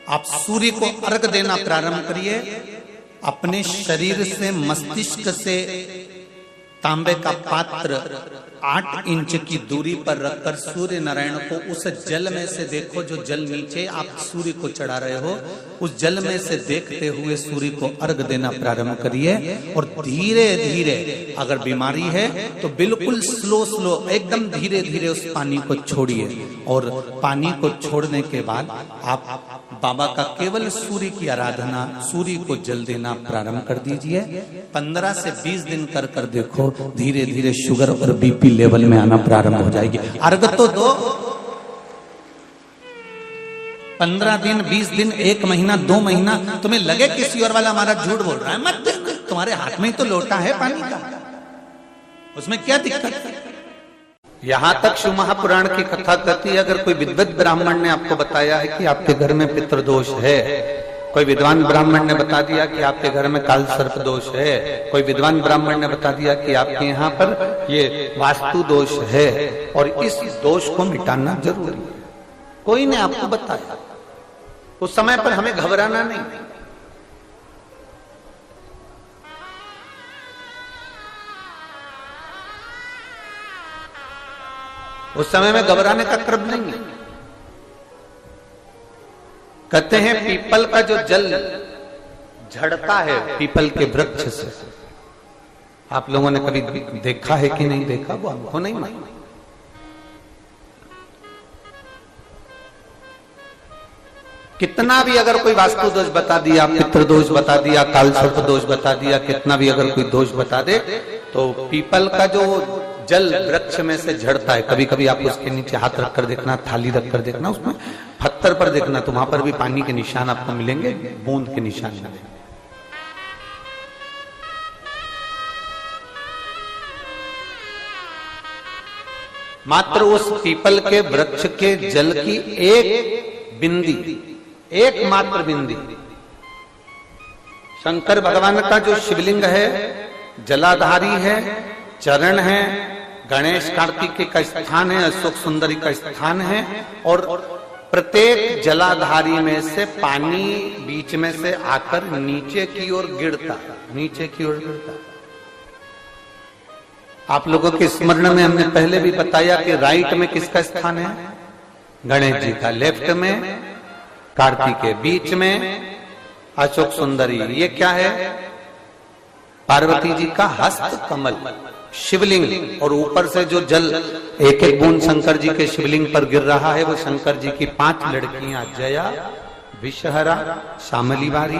आप सूर्य को अर्घ देना प्रारंभ करिए। अपने शरीर से, मस्तिष्क से तांबे का पात्र 8 इंच की दूरी पर रखकर सूर्य नारायण को उस जल में से देखो, जो जल नीचे आप सूर्य को चढ़ा रहे हो, उस जल में से देखते हुए सूर्य को अर्घ देना प्रारंभ करिए। और धीरे धीरे, अगर बीमारी है तो बिल्कुल स्लो एकदम धीरे धीरे उस पानी को छोड़िए। और पानी को छोड़ने के बाद आप बाबा का केवल सूर्य की आराधना, सूर्य को जल देना प्रारंभ कर दीजिए। 15 से 20 दिन कर कर देखो, धीरे धीरे शुगर और बीपी लेवल में आना प्रारंभ हो जाएगी। अर्घ तो दो, 15 दिन, 20 दिन, 1 महीना, 2 महीना, तुम्हें लगे किसी और वाला हमारा झूठ बोल रहा है, मत देना। तुम्हारे हाथ में ही तो लोटा है पानी का, उसमें क्या दिक्कत है। यहां तक शिव महापुराण की कथा कहती है, अगर कोई विद्वत ब्राह्मण ने आपको बताया है कि आपके घर में पितृदोष है, कोई विद्वान ब्राह्मण ने बता दिया कि आपके घर में काल सर्प दोष है, कोई विद्वान ब्राह्मण ने बता दिया कि आपके यहाँ पर ये वास्तु दोष है और इस दोष को मिटाना जरूरी है, कोई ने आपको बताया, उस समय पर हमें घबराना नहीं। उस समय में घबराने का क्रम नहीं है। कहते हैं पीपल का जो जल झड़ता है पीपल के वृक्ष से, आप लोगों ने कभी देखा है कि नहीं देखा, वो हमको नहीं मालूम। कितना भी अगर कोई वास्तु दोष बता दिया, पितृ दोष बता दिया, काल सर्प दोष बता दिया, कितना भी अगर कोई दोष बता दे, तो पीपल का जो जल वृक्ष में से झड़ता है, कभी कभी आप उसके नीचे हाथ रखकर देखना, थाली रखकर देखना, उसमें पत्थर पर देखना, तो वहां पर भी पानी के निशान आपको मिलेंगे, बूंद के निशान मिलेंगे। मात्र उस पीपल के वृक्ष के जल की एक बिंदी, एकमात्र बिंदी, शंकर भगवान का जो शिवलिंग है, जलाधारी है, चरण है, गणेश कार्तिकेय का स्थान है, अशोक सुंदरी का स्थान है, और प्रत्येक जलाधारी में से पानी बीच में से आकर नीचे की ओर गिरता, नीचे की ओर गिरता। आप लोगों के स्मरण में हमने पहले भी बताया कि राइट में किसका स्थान है, गणेश जी का, लेफ्ट में कार्तिकेय, बीच में अशोक सुंदरी। ये क्या है, पार्वती जी का हस्त कमल शिवलिंग, और ऊपर से जो जल एक एक बूंद शंकर जी के शिवलिंग पर गिर रहा है, वो शंकर जी की 5 लड़कियां, जया, विषहरा, शामली बारी,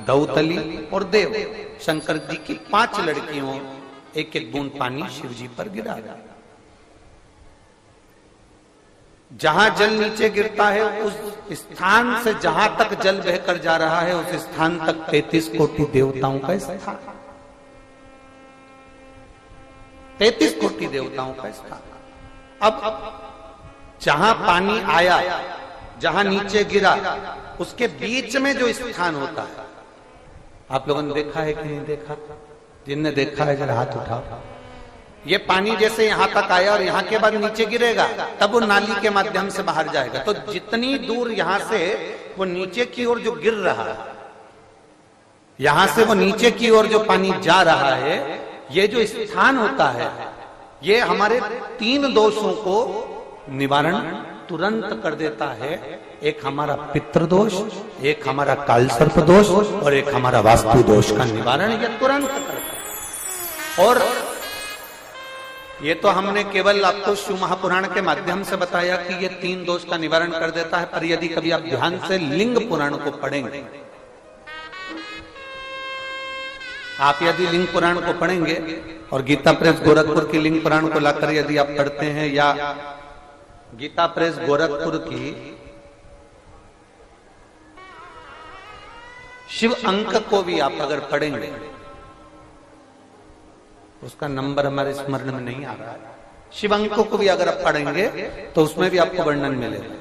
दौतली और देव, शंकर जी की 5 लड़कियों, एक एक बूंद पानी शिव जी पर गिरा। जहां जल नीचे गिरता है, उस स्थान से जहां तक जल बहकर जा रहा है, उस स्थान तक 33 कोटि देवताओं का स्थान, 33 कोटि देवताओं का स्थान। अब जहां पानी आया, जहां नीचे गिरा, उसके बीच में जो स्थान होता है, आप लोगों ने देखा है कि नहीं देखा? जिनने देखा है जरा हाथ उठाओ। ये पानी जैसे यहां तक आया और यहां के बाद नीचे गिरेगा, तब वो नाली के माध्यम से बाहर जाएगा। तो जितनी दूर यहां से वो नीचे की ओर जो गिर रहा है, यहां से वो नीचे की ओर जो पानी जा रहा है, ये जो स्थान होता है, ये हमारे 3 दोषों को निवारण तुरंत कर देता है। एक हमारा पितृदोष, एक हमारा काल सर्प दोष, और एक हमारा वास्तु दोष का निवारण ये तुरंत करता है। और ये तो हमने केवल आपको शिव महापुराण के माध्यम से बताया कि ये 3 दोष का निवारण कर देता है, पर यदि कभी आप ध्यान से लिंग पुराण को पढ़ेंगे, आप यदि लिंग पुराण को पढ़ेंगे और गीता प्रेस गोरखपुर की लिंग पुराण को लाकर यदि आप पढ़ते हैं, या गीता प्रेस गोरखपुर की शिव अंक को भी आप अगर पढ़ेंगे, उसका नंबर हमारे स्मरण में नहीं आ रहा है, शिव अंक को भी अगर आप पढ़ेंगे तो उसमें भी आपको वर्णन मिलेगा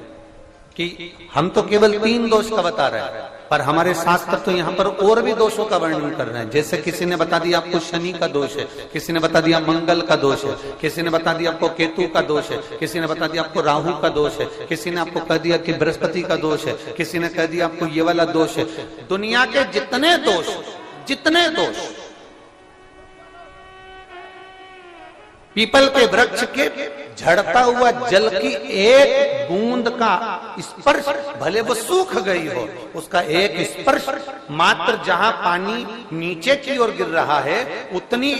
कि हम तो केवल 3 दोष का बता रहे हैं, पर हमारे शास्त्र तो यहाँ पर और भी दोषों का वर्णन कर रहे हैं। जैसे किसी ने बता दिया आपको शनि का दोष है, किसी ने बता दिया मंगल का दोष है, किसी ने बता दिया आपको केतु का दोष है, किसी ने बता दिया आपको राहु का दोष है, किसी ने आपको कह दिया कि बृहस्पति का दोष है, किसी ने कह दिया आपको ये वाला दोष है। दुनिया के जितने दोष पीपल के वृक्ष के झड़ता हुआ जल की एक बूंद का स्पर्श, भले वो सूख गई हो, उसका एक स्पर्श मात्र जहां पानी नीचे की ओर गिर रहा है उतनी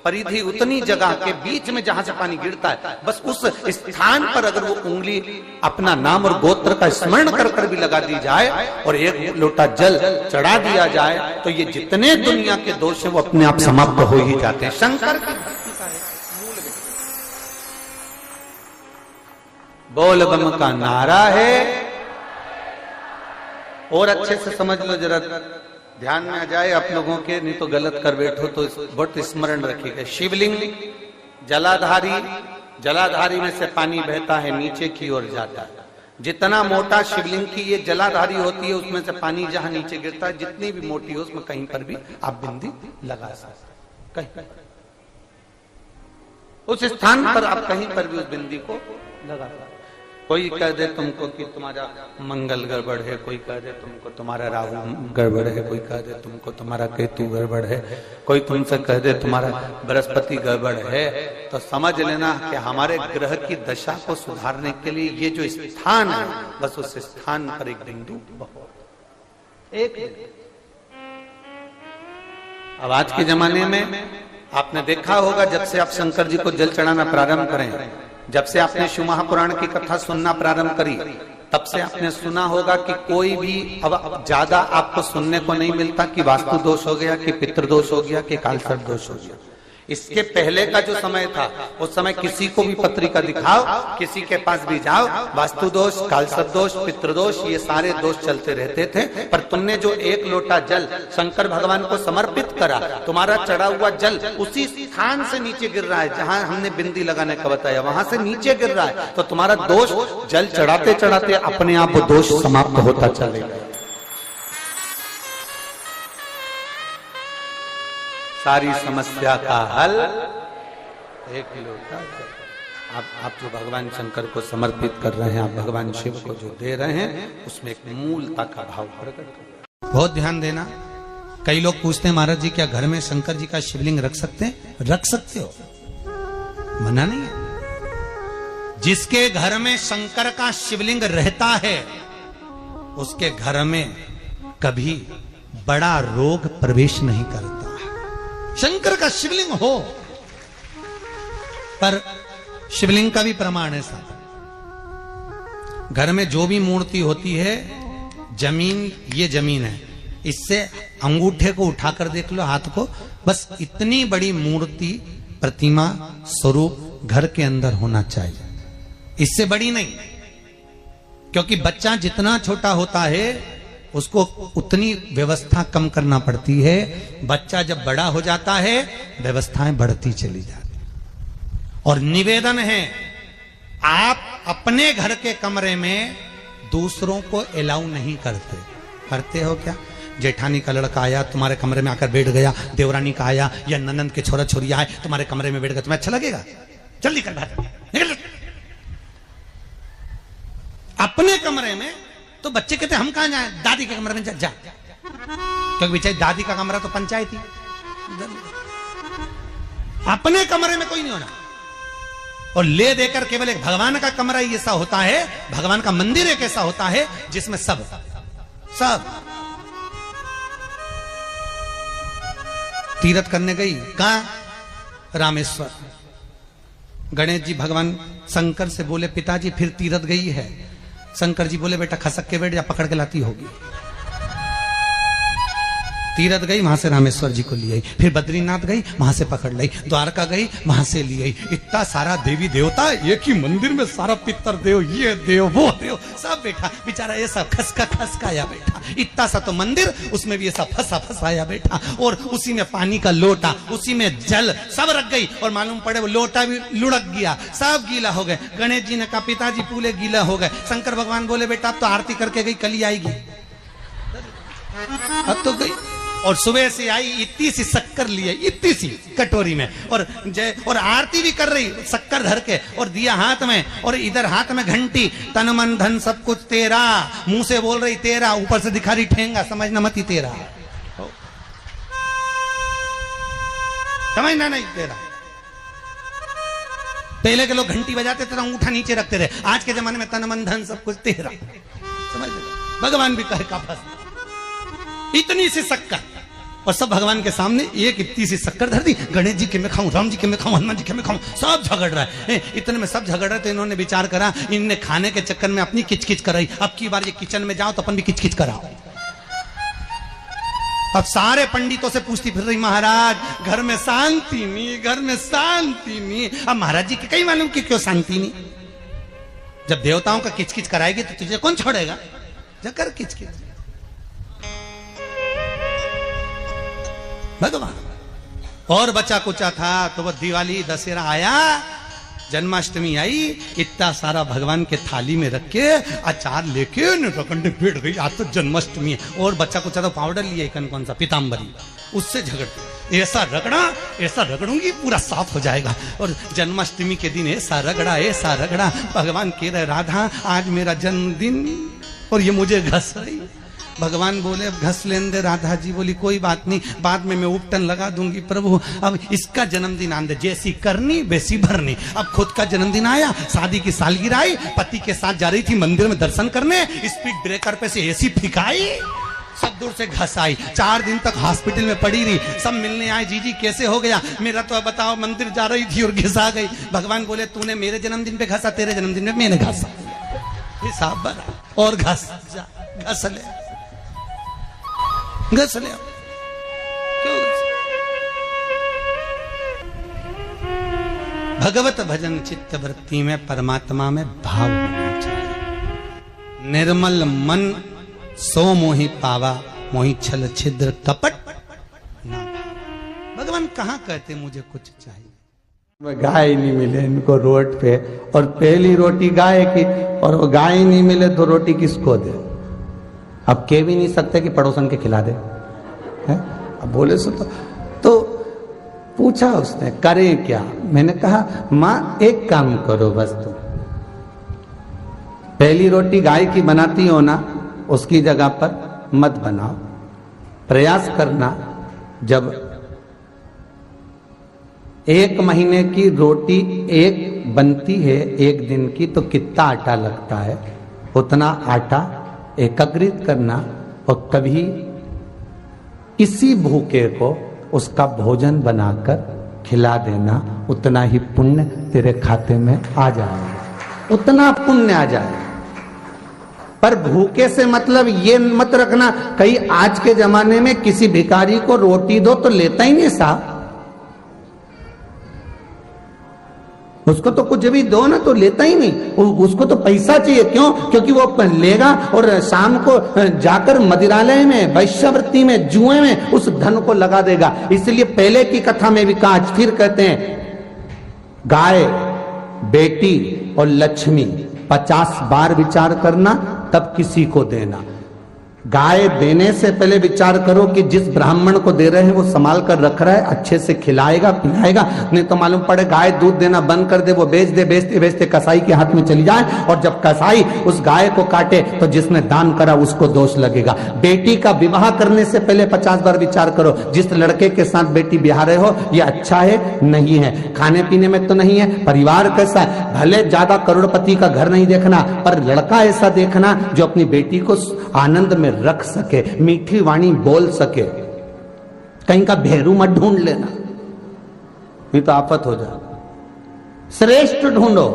परिधि, उतनी जगह के बीच में जहां से पानी गिरता है, बस उस स्थान पर अगर वो उंगली अपना नाम और गोत्र का स्मरण कर कर भी लगा दी जाए और एक लोटा जल चढ़ा दिया जाए तो ये जितने दुनिया के दोष हैं वो अपने आप समाप्त हो ही जाते हैं। शंकर की बोल बम का नारा है। और अच्छे से समझ लो, जरा ध्यान में आ जाए आप लोगों के, नहीं तो गलत कर बैठो तो बहुत स्मरण रखिएगा। शिवलिंग जलाधारी में से पानी बहता है, नीचे की ओर जाता है। जितना मोटा शिवलिंग की ये जलाधारी होती है उसमें से पानी जहां नीचे गिरता है, जितनी भी मोटी हो उसमें कहीं पर भी आप बिंदी लगा सकते, कहीं उस स्थान पर आप कहीं पर भी उस बिंदी को लगा। कोई कह दे तुमको कि तुम्हारा मंगल गड़बड़ है, कोई कह दे तुमको तुम्हारा राहु गड़बड़ है, कोई कह दे तुमको तुम्हारा केतु गड़बड़ है, कोई तुमसे कह दे तुम्हारा बृहस्पति गड़बड़ है, तो समझ लेना कि हमारे ग्रह की दशा को सुधारने के लिए ये जो स्थान है, बस उस स्थान पर एक बिंदु एक। अब आज के जमाने में आपने देखा होगा, जब से आप शंकर जी को जल चढ़ाना प्रारंभ करें, जब से आपने शिव महापुराण की कथा सुनना प्रारंभ करी, तब से आपने सुना होगा कि कोई भी अब ज्यादा आपको सुनने को नहीं मिलता कि वास्तु दोष हो गया, कि पितृदोष हो गया, कि कालसर्प दोष हो गया। इसके पहले का जो समय था, उस समय किसी को भी पत्रिका दिखाओ, किसी के पास भी जाओ, वास्तु दोष, कालसर्प दोष, पितृदोष, ये सारे दोष चलते रहते थे। पर तुमने जो एक लोटा जल शंकर भगवान को समर्पित करा, तुम्हारा चढ़ा हुआ जल उसी स्थान से नीचे गिर रहा है जहां हमने बिंदी लगाने का बताया, वहां से नीचे गिर रहा है, तो तुम्हारा दोष जल चढ़ाते चढ़ाते अपने आप वो दोष समाप्त होता चलेगा। सारी समस्या का हल एक लोटा। आप जो भगवान शंकर को समर्पित कर रहे हैं, आप भगवान शिव को जो दे रहे हैं, उसमें एक मूलता का भाव प्रकट हो। बहुत ध्यान देना। कई लोग पूछते हैं महाराज जी क्या घर में शंकर जी का शिवलिंग रख सकते हैं? रख सकते हो, मना नहीं है। जिसके घर में शंकर का शिवलिंग रहता है उसके घर में कभी बड़ा रोग प्रवेश नहीं करता। शंकर का शिवलिंग हो, पर शिवलिंग का भी प्रमाण है साहब, घर में जो भी मूर्ति होती है, जमीन ये जमीन है, इससे अंगूठे को उठाकर देख लो, हाथ को, बस इतनी बड़ी मूर्ति, प्रतिमा, स्वरूप घर के अंदर होना चाहिए, इससे बड़ी नहीं। क्योंकि बच्चा जितना छोटा होता है उसको उतनी व्यवस्था कम करना पड़ती है। बच्चा जब बड़ा हो जाता है व्यवस्थाएं बढ़ती चली जाती। और निवेदन है, आप अपने घर के कमरे में दूसरों को अलाउ नहीं करते। करते हो क्या? जेठानी का लड़का आया तुम्हारे कमरे में आकर बैठ गया, देवरानी का आया या ननंद के छोरा छोरिया आए तुम्हारे कमरे में बैठ गया, तुम्हें अच्छा लगेगा? जल्दी कर निकल। अपने कमरे में तो बच्चे कहते हम कहां जाए? दादी के कमरे में जा। क्योंकि बेचारी दादी का कमरा तो पंचायती। अपने कमरे में कोई नहीं होना। और ले देकर केवल एक भगवान का कमरा ही ऐसा होता है, भगवान का मंदिर एक ऐसा होता है जिसमें सब तीर्थ करने गई। कहां? रामेश्वर। गणेश जी भगवान शंकर से बोले पिताजी फिर तीर्थ गई है। शंकर जी बोले बेटा खसक के बैठ जा, पकड़ के लाती होगी। तीरथ गई, वहां से रामेश्वर जी को ले आई, फिर बद्रीनाथ गई, वहां से पकड़ लाई, द्वारका गई, वहां से ले आई। इतना सारा देवी देवता एक ही मंदिर में, सारा पितर देव, ये देव वो देव सब बैठा। बेचारा ये सब खसकाया बैठा। इतना सा तो मंदिर, उसमें भी ऐसा फंसाया बैठा। और उसी में पानी का लोटा, उसी में जल सब रख गई। और मालूम पड़े वो लोटा भी लुढ़क गया, सब गीला हो गए। गणेश जी ने कहा पिताजी पूरे गीला हो गए। शंकर भगवान बोले बेटा अब तो आरती करके गई, कल ही आएगी। अब तो गई। और सुबह से आई, इतनी सी शक्कर लिए, इतनी सी कटोरी में, और जय और आरती भी कर रही शक्कर धर के, और दिया हाथ में, और इधर हाथ में घंटी, तन मन धन सब कुछ तेरा, मुंह से बोल रही तेरा, ऊपर से दिखा रही ठेंगा, समझना मत ही तेरा, समझना नहीं तेरा। पहले के लोग घंटी बजाते थे, अंगूठा नीचे रखते थे, आज के जमाने में तन मन धन सब कुछ तेरा, समझ भगवान भी कहे का बस इतनी सी शक्कर, और सब भगवान के सामने एक इतनी सी शक्कर धर दी। गणेश जी के मैं खाऊं, राम जी के मैं खाऊं, हनुमान जी के मैं खाऊं, सब झगड़ रहा है। इतने में सब झगड़ रहे, तो इन्होंने विचार करा, इनने खाने के चक्कर में अपनी किचकिच कराई, अब की बार ये किचन में जाओ तो अपन भी किचकिच कराओ। अब सारे पंडितों से पूछती फिर रही, महाराज घर में शांति नहीं, घर में शांति नहीं। अब महाराज जी के कहीं मालूम कि क्यों शांति नहीं, जब देवताओं का किचकिच कराएगी तो तुझे कौन छोड़ेगा, जकर किचकिच भगवान। और बचा कुचा था तो वो दिवाली दशहरा आया, जन्माष्टमी आई, इतना सारा भगवान के थाली में रख के अचार लेके रखंडे पेट गई, आज तो जन्माष्टमी है। और बच्चा कुचा तो पाउडर लिया कौन सा पीताम्बरी, उससे झगड़ते, ऐसा रगड़ूंगी पूरा साफ हो जाएगा। और जन्माष्टमी के दिन ऐसा रगड़ा, भगवान कह रहे राधा आज मेरा जन्मदिन और ये मुझे घस रही। भगवान बोले अब घस लेने दे। राधा जी बोली कोई बात नहीं, बाद में मैं उपटन लगा दूंगी प्रभु, अब इसका जन्मदिन आंदे, जैसी करनी वैसी भरनी। अब खुद का जन्मदिन आया, शादी की सालगिरह आई, पति के साथ जा रही थी मंदिर में दर्शन करने, स्पीड ब्रेकर पे से एसी फिकाई, सब दूर से घस आई। 4 दिन तक हॉस्पिटल में पड़ी रही, सब मिलने आए, जीजी कैसे हो गया, मेरा तो बताओ मंदिर जा रही थी और घिसा गई। भगवान बोले तूने मेरे जन्मदिन पे घसा, तेरे जन्मदिन में मैंने घसा, हिसाब बना और घस ले घस ले। क्यों भगवत भजन चित्त वृत्ति में परमात्मा में भाव होना चाहिए। निर्मल मन सो मोहि पावा, मोहि छल छिद्र कपट ना भावा। भगवान कहाँ कहते मुझे कुछ चाहिए। गाय नहीं मिले इनको रोड पे, और पहली रोटी गाय की, और वो गाय नहीं मिले तो रोटी किसको दे। अब कह भी नहीं सकते कि पड़ोसन के खिला दे, है? अब बोले सो तो पूछा उसने करें क्या। मैंने कहा माँ एक काम करो, बस तुम पहली रोटी गाय की बनाती हो ना, उसकी जगह पर मत बनाओ, प्रयास करना जब 1 महीने की रोटी एक बनती है 1 दिन की, तो कितना आटा लगता है, उतना आटा एकत्रित करना, और कभी इसी भूखे को उसका भोजन बनाकर खिला देना, उतना ही पुण्य तेरे खाते में आ जाएगा, उतना पुण्य आ जाएगा। पर भूखे से मतलब ये मत रखना कहीं आज के जमाने में किसी भिखारी को रोटी दो तो लेता ही नहीं साहब, उसको तो कुछ भी दो ना तो लेता ही नहीं, उसको तो पैसा चाहिए। क्यों? क्योंकि वो लेगा और शाम को जाकर मदिरालय में, वैश्यवृत्ति में, जुए में उस धन को लगा देगा। इसलिए पहले की कथा में भी कहा, फिर कहते हैं गाय, बेटी और लक्ष्मी 50 बार विचार करना, तब किसी को देना। गाय देने से पहले विचार करो कि जिस ब्राह्मण को दे रहे हैं वो संभाल कर रख रहा है, अच्छे से खिलाएगा पिलाएगा, नहीं तो मालूम पड़े गाय दूध देना बंद कर दे, वो बेच दे, बेचते बेचते कसाई के हाथ में चली जाए, और जब कसाई उस गाय को काटे तो जिसने दान करा उसको दोष लगेगा। बेटी का विवाह करने से पहले 50 बार विचार करो, जिस लड़के के साथ बेटी ब्याह रहे हो ये अच्छा है नहीं है, खाने पीने में तो नहीं है, परिवार कैसा है। भले ज्यादा करोड़पति का घर नहीं देखना, पर लड़का ऐसा देखना जो अपनी बेटी को आनंद में रख सके, मीठी वाणी बोल सके। कहीं का भेरू मत ढूंढ लेना, नहीं तो आफत हो जाए। श्रेष्ठ ढूंढो,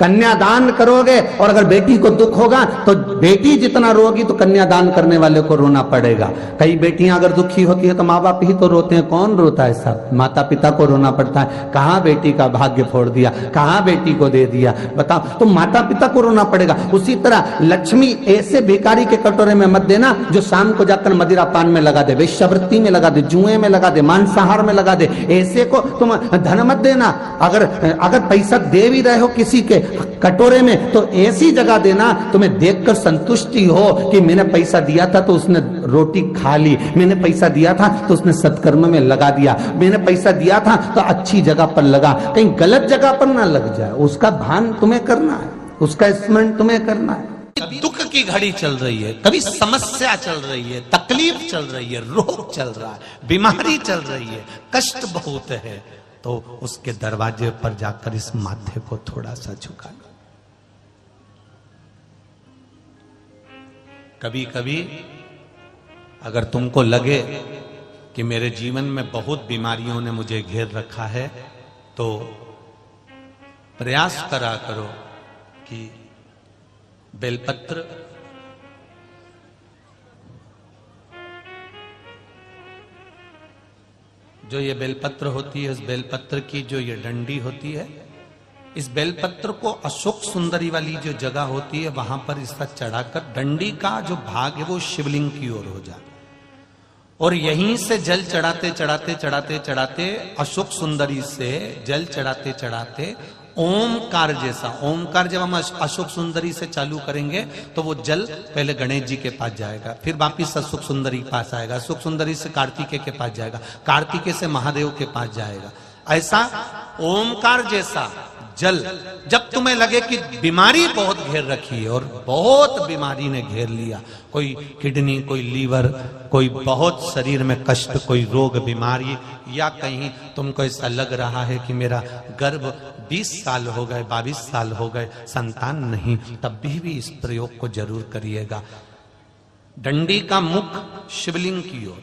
कन्यादान करोगे, और अगर बेटी को दुख होगा तो बेटी जितना रोगी तो कन्यादान करने वाले को रोना पड़ेगा। कई बेटियां अगर दुखी होती है तो माँ बाप ही तो रोते हैं, कौन रोता है सब, माता पिता को रोना पड़ता है। कहाँ बेटी का भाग्य फोड़ दिया, कहाँ बेटी को दे दिया, बताओ, तो माता पिता को रोना पड़ेगा। उसी तरह लक्ष्मी ऐसे भिखारी के कटोरे में मत देना जो शाम को जाकर मदिरा पान में लगा दे, वेश्यावृत्ति में लगा दे, जुए में लगा दे, मांसाहार में लगा दे, ऐसे को तुम धन मत देना। अगर पैसा दे भी रहे हो किसी के, कटोरे में, तो ऐसी जगह देना तुम्हें देखकर संतुष्टि हो कि मैंने पैसा दिया था तो उसने रोटी खा ली, मैंने पैसा दिया था तो उसने सत्कर्म में लगा दिया, मैंने पैसा दिया था तो अच्छी जगह पर लगा, कहीं गलत जगह पर ना लग जाए, उसका भान तुम्हें करना है, उसका स्मरण तुम्हें करना है। दुख की घड़ी चल रही है, कभी समस्या चल रही है, तकलीफ चल रही है, रोग चल रहा है, बीमारी चल रही है, कष्ट बहुत है, तो उसके दरवाजे पर जाकर इस माथे को थोड़ा सा झुका लो। कभी कभी अगर तुमको लगे कि मेरे जीवन में बहुत बीमारियों ने मुझे घेर रखा है, तो प्रयास करा करो कि बेलपत्र जो ये बेलपत्र होती है, इस बेलपत्र की जो ये डंडी होती है, इस बेलपत्र को अशोक सुंदरी वाली जो जगह होती है वहां पर इसका चढ़ाकर डंडी का जो भाग है वो शिवलिंग की ओर हो जाता, और यहीं से जल चढ़ाते चढ़ाते चढ़ाते चढ़ाते अशोक सुंदरी से जल चढ़ाते चढ़ाते ओमकार जैसा, ओमकार जब हम अशोक सुंदरी से चालू करेंगे तो वो जल पहले गणेश जी के पास जाएगा, फिर वापिस अशोक सुंदरी के पास आएगा, अशोक सुंदरी से कार्तिकेय के पास जाएगा, कार्तिकेय से महादेव के पास जाएगा। ऐसा ओमकार जैसा जल, जब तुम्हें लगे कि बीमारी बहुत घेर रखी है, और बहुत बीमारी ने घेर लिया, कोई किडनी, कोई लीवर, कोई बहुत शरीर में कष्ट, कोई रोग बीमारी, या कहीं तुमको ऐसा लग रहा है कि मेरा गर्भ 20 साल हो गए, 22 साल हो गए, संतान नहीं, तब भी इस प्रयोग को जरूर करिएगा। डंडी का मुख शिवलिंग की ओर,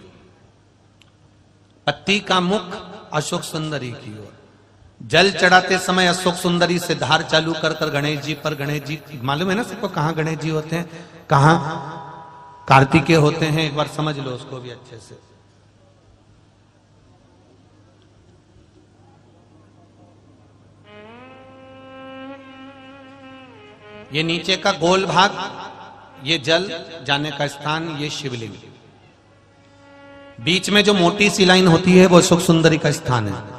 पत्ती का मुख अशोक सुंदरी की ओर, जल चढ़ाते समय अशोक सुंदरी से धार चालू कर कर गणेश जी पर, गणेश जी मालूम है ना सबको कहां गणेश जी होते हैं, कहां कार्तिकेय होते हैं, एक बार समझ लो उसको भी अच्छे से। ये नीचे का गोल भाग, ये जल जाने का स्थान, ये शिवलिंग, बीच में जो मोटी सी लाइन होती है वो अशोक सुंदरी का स्थान है।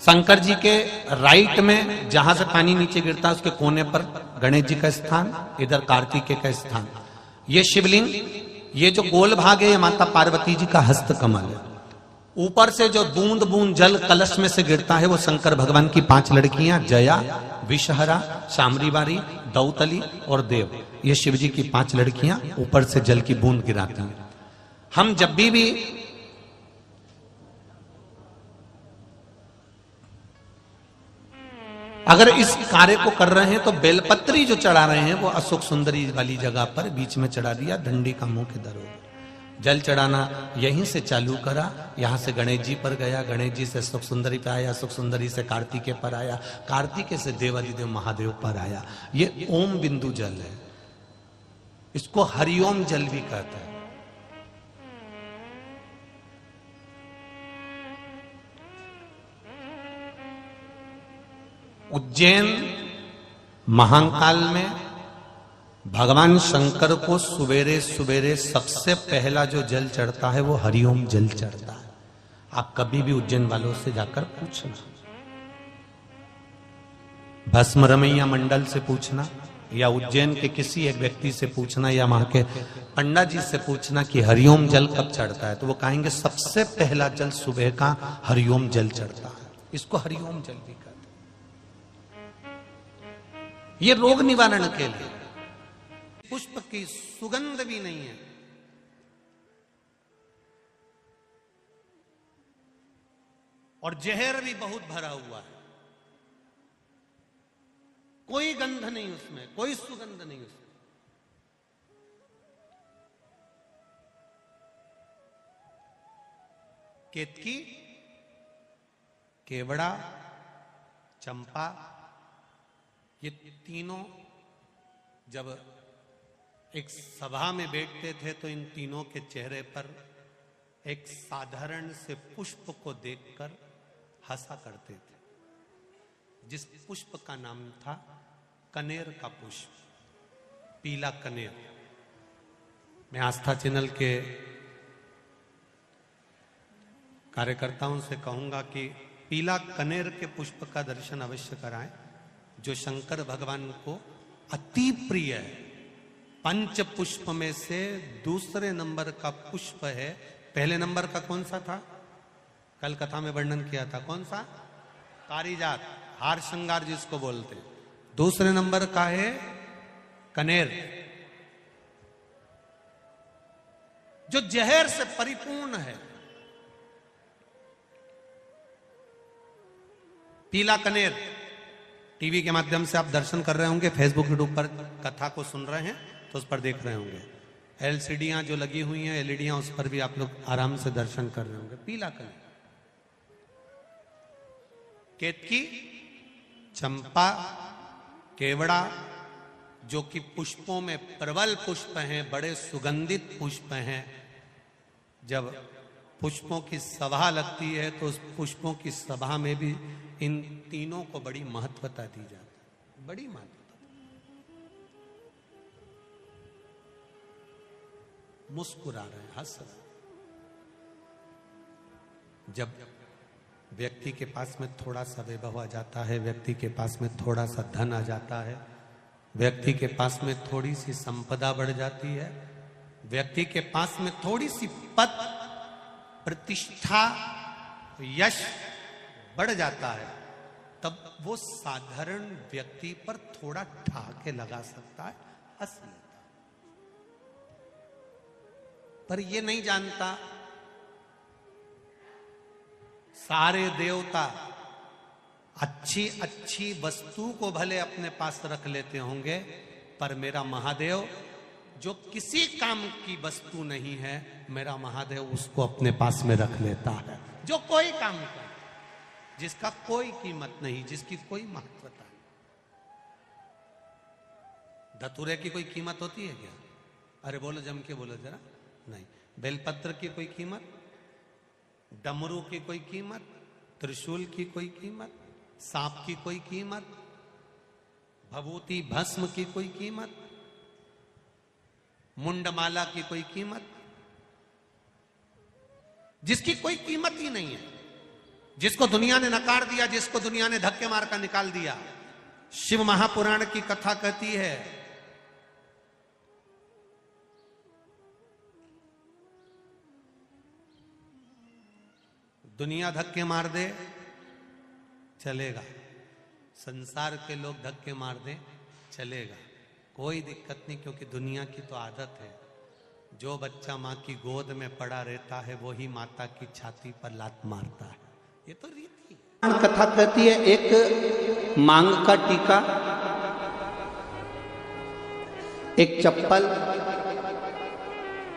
शंकर जी के राइट में जहां से पानी नीचे गिरता है उसके कोने पर गणेश जी का स्थान, इधर कार्तिकेय का स्थान, ये शिवलिंग, ये जो गोल भाग है ये माता पार्वती जी का हस्त कमल है। ऊपर से जो बूंद बूंद जल कलश में से गिरता है वो शंकर भगवान की 5 लड़कियां, जया, विषहरा, शामरीवारी, दौतली और देव, ये शिव जी की 5 लड़कियां ऊपर से जल की बूंद गिराती हैं। हम जब भी अगर इस कार्य को कर रहे हैं तो बेलपत्री जो चढ़ा रहे हैं वो अशोक सुंदरी वाली जगह पर बीच में चढ़ा दिया, डंडी का मुंह के दरों जल चढ़ाना यहीं से चालू करा, यहां से गणेश जी पर गया, गणेश जी से अशोक सुंदरी पर आया, अशोक सुंदरी से कार्तिकेय पर आया, कार्तिकेय से देवादिदेव महादेव पर आया। ये ओम बिंदु जल है, इसको हरिओम जल भी कहता है। उज्जैन महाकाल में भगवान शंकर को सुबेरे सुबेरे सबसे पहला जो जल चढ़ता है वो हरिओम जल चढ़ता है। आप कभी भी उज्जैन वालों से जाकर पूछना, भस्म रमैया मंडल से पूछना, या उज्जैन के किसी एक व्यक्ति से पूछना, या वहां के पंडा जी से पूछना कि हरिओम जल कब चढ़ता है, तो वो कहेंगे सबसे पहला जल सुबह का हरिओम जल चढ़ता है। इसको हरिओम जल भी कहते हैं। ये रोग निवारण के लिए, पुष्प की सुगंध भी नहीं है, और जहर भी बहुत भरा हुआ है, कोई गंध नहीं उसमें, कोई सुगंध नहीं उसमें। केतकी, केवड़ा, चंपा, ये तीनों जब एक सभा में बैठते थे तो इन तीनों के चेहरे पर एक साधारण से पुष्प को देखकर हंसा करते थे, जिस पुष्प का नाम था कनेर का पुष्प, पीला कनेर। मैं आस्था चैनल के कार्यकर्ताओं से कहूंगा कि पीला कनेर के पुष्प का दर्शन अवश्य कराएं। जो शंकर भगवान को अति प्रिय है। पंच पुष्प में से दूसरे नंबर का पुष्प है। पहले नंबर का कौन सा था? कल कथा में वर्णन किया था। कौन सा? पारिजात, हार श्रृंगार जिसको बोलते। दूसरे नंबर का है कनेर, जो जहर से परिपूर्ण है। पीला कनेर। टीवी के माध्यम से आप दर्शन कर रहे होंगे, फेसबुक यूट्यूब पर कथा को सुन रहे हैं तो उस पर देख रहे होंगे। एलसीडियां जो लगी हुई हैं, एलईडियां, उस पर भी आप लोग आराम से दर्शन कर रहे होंगे। पीला कनेर। केतकी, चंपा, केवड़ा, जो कि पुष्पों में प्रबल पुष्प हैं, बड़े सुगंधित पुष्प हैं। जब पुष्पों की सभा लगती है तो उस पुष्पों की सभा में भी इन तीनों को बड़ी महत्वता दी जाती है, बड़ी महत्वता। मुस्कुरा रहे हैं, हंस रहे हैं। जब व्यक्ति के पास में थोड़ा सा वैभव आ जाता है, व्यक्ति के पास में थोड़ा सा धन आ जाता है, व्यक्ति के पास में थोड़ी सी संपदा बढ़ जाती है, व्यक्ति के पास में थोड़ी सी पद, प्रतिष्ठा, यश बढ़ जाता है, तब वो साधारण व्यक्ति पर थोड़ा ठाके लगा सकता है, हंस लेता है। पर ये नहीं जानता सारे देवता अच्छी अच्छी वस्तु को भले अपने पास रख लेते होंगे, पर मेरा महादेव जो किसी काम की वस्तु नहीं है, मेरा महादेव उसको अपने पास में रख लेता है। जो कोई काम करे, जिसका कोई कीमत नहीं, जिसकी कोई महत्वता नहीं। धतूरे की कोई कीमत होती है क्या? अरे बोलो, जम के बोलो जरा। नहीं। बेलपत्र की कोई कीमत, डमरू की कोई कीमत, त्रिशूल की कोई कीमत, सांप की कोई कीमत, भभूति भस्म की कोई कीमत, मुंडमाला की कोई कीमत, जिसकी कोई कीमत ही नहीं है, जिसको दुनिया ने नकार दिया, जिसको दुनिया ने धक्के मार कर निकाल दिया। शिव महापुराण की कथा कहती है, दुनिया धक्के मार दे चलेगा, संसार के लोग धक्के मार दे चलेगा, कोई दिक्कत नहीं, क्योंकि दुनिया की तो आदत है। जो बच्चा माँ की गोद में पड़ा रहता है वही माता की छाती पर लात मारता है। ये तो रीति है। कथा कहती है, एक मांग का टीका, एक चप्पल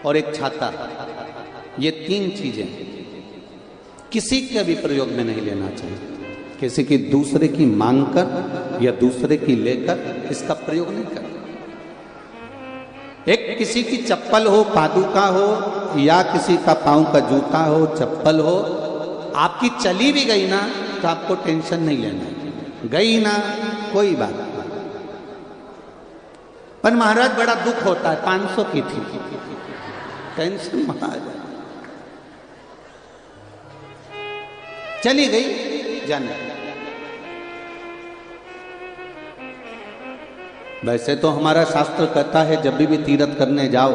और एक छाता, ये तीन चीजें किसी के भी प्रयोग में नहीं लेना चाहिए। किसी की दूसरे की मांग कर या दूसरे की लेकर इसका प्रयोग नहीं करना। एक किसी की चप्पल हो, पादुका हो, या किसी का पांव का जूता हो, चप्पल हो, आपकी चली भी गई ना तो आपको टेंशन नहीं लेना, गई ना कोई बात नहीं। पर महाराज बड़ा दुख होता है, 500 की थी, टेंशन महाराज चली गई, जाने। वैसे तो हमारा शास्त्र कहता है, जब भी तीर्थ करने जाओ,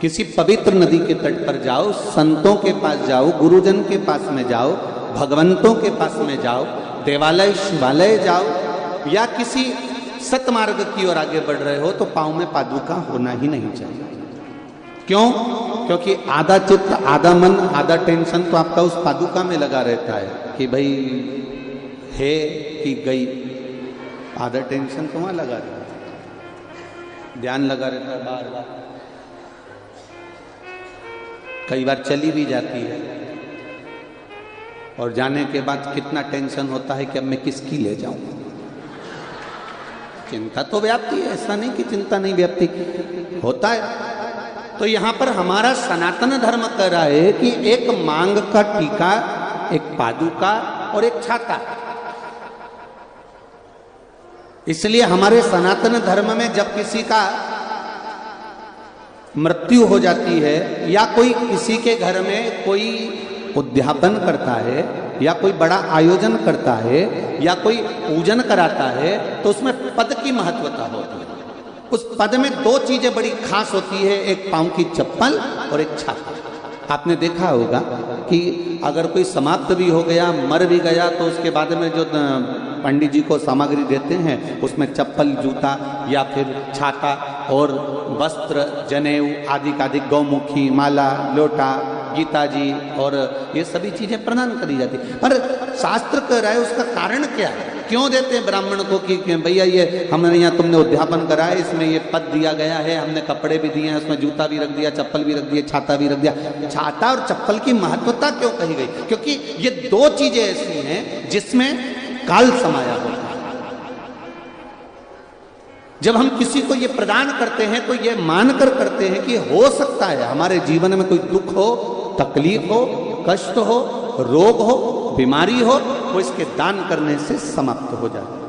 किसी पवित्र नदी के तट पर जाओ, संतों के पास जाओ, गुरुजन के पास में जाओ, भगवंतों के पास में जाओ, देवालय शिवालय जाओ, या किसी सतमार्ग की ओर आगे बढ़ रहे हो, तो पांव में पादुका होना ही नहीं चाहिए। क्यों? क्योंकि आधा चित्त, आधा मन, आधा टेंशन तो आपका उस पादुका में लगा रहता है कि भाई है कि गई। आधा टेंशन तो वहां लगा रहता है, ध्यान लगा रहता है बार बार। कई बार चली भी जाती है और जाने के बाद कितना टेंशन होता है कि अब मैं किसकी ले जाऊं। चिंता तो व्याप्ति है, ऐसा नहीं कि चिंता नहीं व्याप्ति होता है। तो यहां पर हमारा सनातन धर्म कह रहा है कि एक मांग का टीका, एक पादुका और एक छाता। इसलिए हमारे सनातन धर्म में जब किसी का मृत्यु हो जाती है या कोई किसी के घर में कोई उद्यापन करता है या कोई बड़ा आयोजन करता है या कोई पूजन कराता है तो उसमें पद की महत्वता होती है। उस पद में दो चीजें बड़ी खास होती है, एक पांव की चप्पल और एक छाता। आपने देखा होगा कि अगर कोई समाप्त भी हो गया, मर भी गया, तो उसके बाद में जो पंडित जी को सामग्री देते हैं उसमें चप्पल, जूता या फिर छाता और वस्त्र, जनेऊ आदि का आदि, गौमुखी, माला, लोटा, गीता जी और ये सभी चीजें प्रदान करी जाती। पर शास्त्र कह रहा है उसका कारण क्या है, क्यों देते हैं ब्राह्मण को कि भैया ये हमने यहाँ तुमने उद्यापन करा है, इसमें ये पद दिया गया है, हमने कपड़े भी दिए हैं, उसमें जूता भी रख दिया, चप्पल भी रख दिया, छाता भी रख दिया। छाता और चप्पल की महत्वता क्यों कही गई? क्योंकि ये दो चीजें ऐसी हैं जिसमें काल समाया होता है। जब हम किसी को ये प्रदान करते हैं तो ये मानकर करते हैं कि हो सकता है हमारे जीवन में कोई दुख हो, तकलीफ हो, कष्ट हो, रोग हो, बीमारी हो, वो इसके दान करने से समाप्त हो जाए।